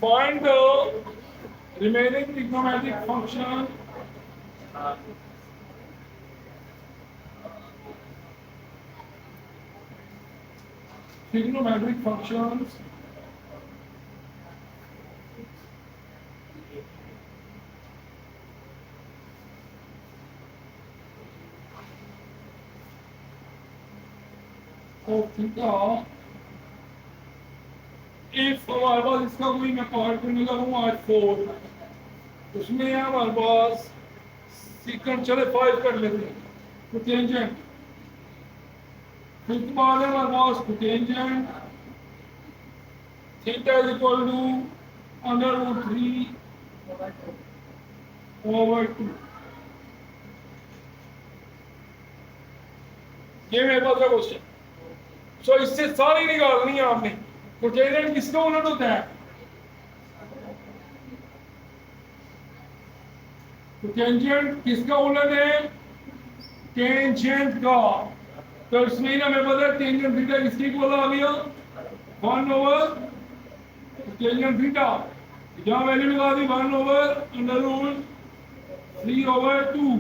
find the remaining trigonometric function functions of theta if हमारे पास इसका कोई मैं पार्ट करने लगा हूँ आज 4 उसमें है हमारे पास सीक्वेंस चले 5 कर लेते हैं तो टेंजेंट फिर बाद है हमारे पास tangent theta is equal to under root 3 over 2 ये मेरे पास है क्वेश्चन सो इससे सारी निकालनी है आपने तो टेंजेंट किसका उलट होता है तो टेंजेंट किसका उलट है टेंजेंट का तो इसमें हमें पता है टेंजेंट थीटा किसकी इक्वल आ गया 1 ओवर टेंजेंट थीटा जहां वैल्यू लगा दी 1 ओवर अंडर रूट 3 ओवर 2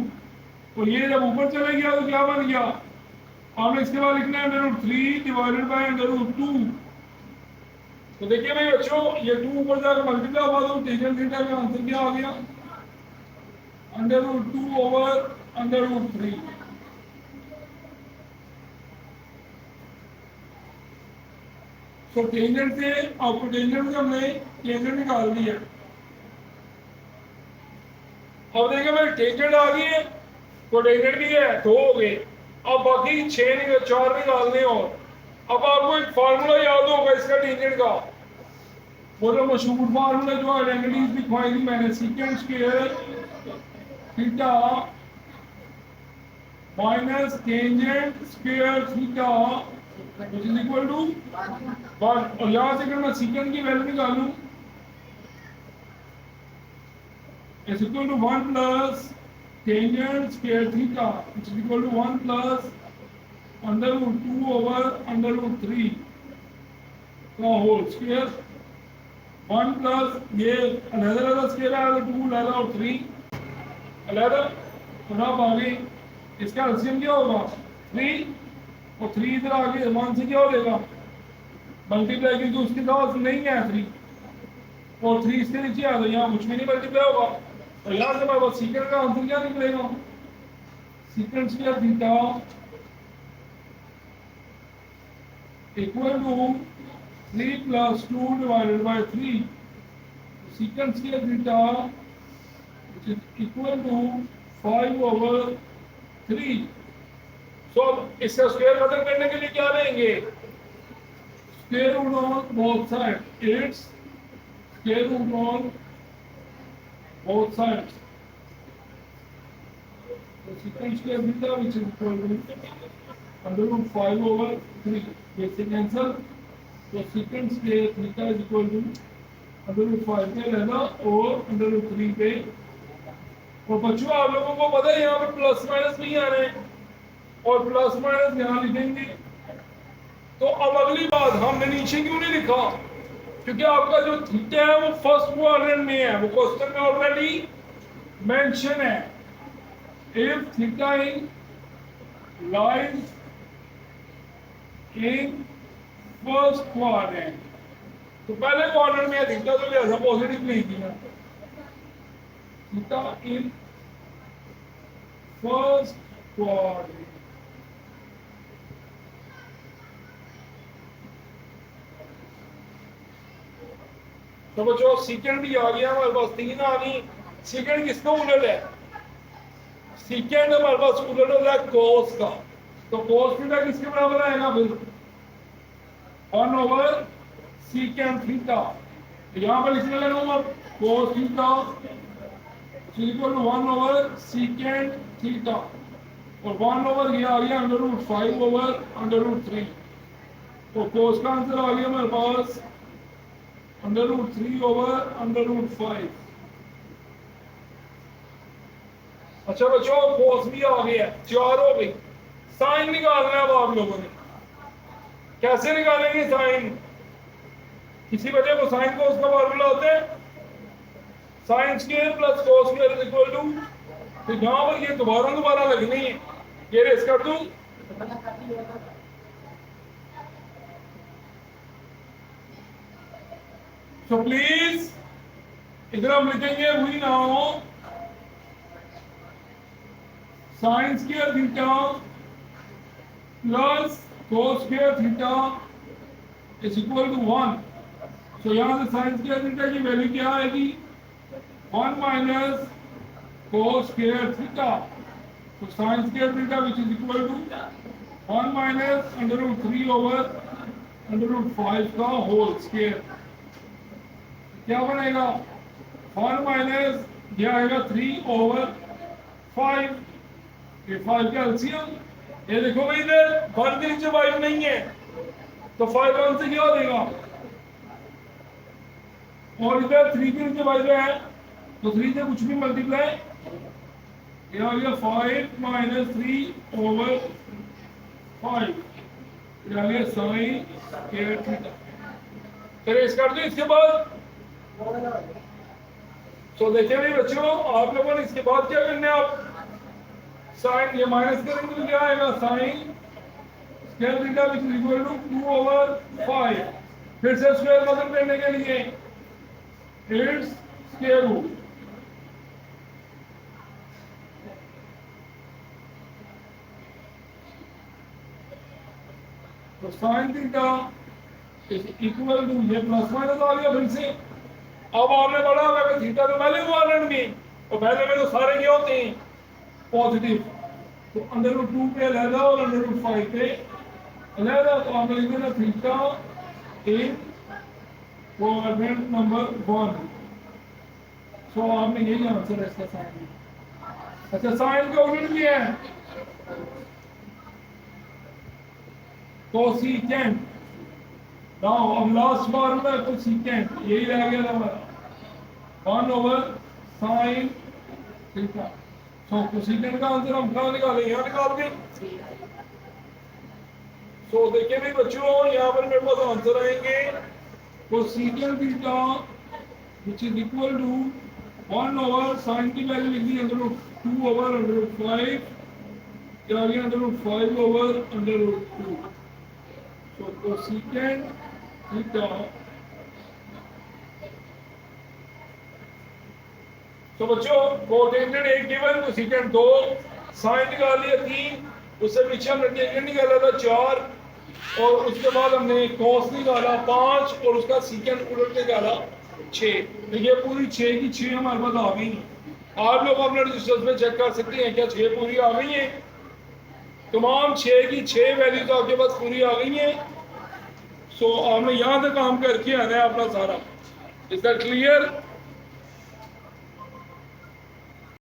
तो ये जब ऊपर चले गया तो क्या बन गया आपने इसके बाद लिखना है under root 3 divided by under root 2 तो देखिए भाई बच्चों ये 2 ऊपर जाकर मल्टीप्लाई हुआ तो टेंजेंट थीटा का आंसर क्या आ गया under root 2 over under root 3 तो टेंजेंट से आपको टेंजेंट से हमने टेंजेंट निकाल दी है अब देखिए भाई टेंजेंट आ गई है तो टेंजेंट भी है 2 हो गए अब बाकी 4 निकालने और अब आपको एक फार्मूला याद होगा इसका टेंजेंट का वो जो मशहूर फार्मूला जो आइडेंटिटीज दिखवाई थी मैंने secant square theta minus tangent square theta which is equal to 1 और यहाँ से अगर मैं सीकेंट की वैल्यू निकालूं is equal to 1 plus tangent square theta which is equal to 1 plus under root 2 over under root 3 का whole square 1 plus ये अलग स्क्वायर है तो 2 अलग और 3 अलग और अब आगे इसका एलसीएम क्या होगा 3 और 3 इधर आगे 1 से क्या हो जाएगा मल्टीप्लाई क्योंकि उसके साथ नहीं है 3 और 3 इसके नीचे आ गया यहाँ कुछ भी नहीं मल्टीप्लाई होगा और यहाँ से हमारे पास सीकेंट का आंसर क्या निकलेगा secant square theta equal to 3 plus 2 divided by 3 secant square theta which is equal to 5 over 3 so अब इसका स्क्वायर खत्म करने के लिए क्या लेंगे square root on both side it's square root on both sides तो secant square theta which is equal to under root 5 over 3 ये से कैंसिल तो secant square theta is equal to under root 5 पे लेना और अंडर रूट 3 पे और बच्चों आप लोगों को पता है यहाँ पे प्लस माइनस नहीं आ रहे हैं और प्लस माइनस यहाँ लिखेंगे तो अब अगली बात हमने नीचे क्यों नहीं लिखा क्योंकि आपका जो थीटा है वो फर्स्ट क्वाड्रेंट में है वो क्वेश्चन में ऑलरेडी मेंशन है if theta in lies in first quadrant तो पहले क्वाड्रेंट में थीटा तो ऐसा पॉजिटिव नहीं दिया थीटा इन फर्स्ट क्वाड्रेंट तो बच्चों सीकेंट भी आ गया हमारे पास 3 आ गई सीकेंट किसका उलट है सीकेंट हमारे पास उलट होता है कोस का तो कोस थीटा किसके बराबर आएगा फिर 1 ओवर सीकेंट थीटा यहाँ पर लिखने लगा हूँ अब cos theta equal to 1 over secant theta और 1 ओवर ये आ गया under root 5 over under root 3 तो कोस का आंसर आ गया हमारे पास under root 3 over under root 5 अच्छा बच्चों कोस भी आ गया 4 हो गई साइन निकालना है अब आप लोगों ने कैसे निकालेंगे साइन इसी वजह को साइन को उसका फार्मूला होता है sine square plus cos square is equal to, तो यहाँ पर ये दोबारा लगनी है, ये रेस कर दूं। तो प्लीज इधर हम लिखेंगे we know sine square theta plus cos square theta is equal to 1। तो यहां से साइन स्क्वायर थीटा की वैल्यू क्या आएगी 1 माइनस कोस स्क्वायर थीटा। तो sine square theta which is equal to 1 minus √3 over √5 का होल स्क्वायर। क्या बनेगा 1 माइनस ये आएगा 3 ओवर 5, ये 5 का एलसीएम। ये देखो भाई इधर 1 के नीचे 5 नहीं है तो 5 1 से क्या हो जाएगा, और इधर 3 के नीचे 5 है तो 3 से कुछ भी मल्टीप्लाई, ये आ गया 5 माइनस 3 ओवर 5, ये आ गया साइन स्क्वायर थीटा। फिर इस कर दो इसके बाद। तो देखिए भाई बच्चों आप लोगों ने इसके बाद क्या करना है, आप साइन ये माइनस करेंगे तो क्या आएगा sine square theta which is equal to 2 over 5। फिर से स्क्वायर मतलब करने के लिए इट्स स्क्वायर रूट। तो sine theta is equal to, ये प्लस माइनस आ गया फिर से। अब आपने पढ़ा होगा कि थीटा तो पहले हुआ में, और पहले में तो सारे क्या होते हैं पॉजिटिव, तो √2 पे अलहदा और √5 पे अलहदा। तो आपने लिख देना थीटा इन क्वाड्रेंट नंबर 1। सो आपने यही आंसर है इसका साइन। अच्छा साइन का यूनिट भी है कोसिकेंट। नाउ अब लास्ट फॉर्मूला है कोसिकेंट, यही रह गया हमारा 1 ओवर साइन थीटा। सो कोसिकेंट का आंसर हम कहाँ निकालें, यहाँ निकाल दें। सो देखिए भी बच्चों यहाँ पर मेरे पास आंसर आएंगे cosecant theta which is equal to 1 over sine की वैल्यू लिख दी √2 ओवर √5, क्या आ गया √5 ओवर √2। So cosecant theta, तो बच्चों कोटेंजेंट एक गिवन, कोसेकेंट 2, साइन निकाल लिया 3, उससे पीछे हमने टेंजेंट निकाला था 4, और उसके बाद हमने कोस निकाला 5, और उसका सीकेंट उलट निकाला 6। तो ये पूरी 6 की 6 हमारे पास आ गई हैं। आप लोग अपने रजिस्टर्स में चेक कर सकते हैं क्या 6 पूरी आ गई हैं। तमाम 6 की 6 वैल्यूज आपके पास पूरी आ गई हैं। सो आपने यहाँ से काम करके आना है अपना सारा। Is that clear?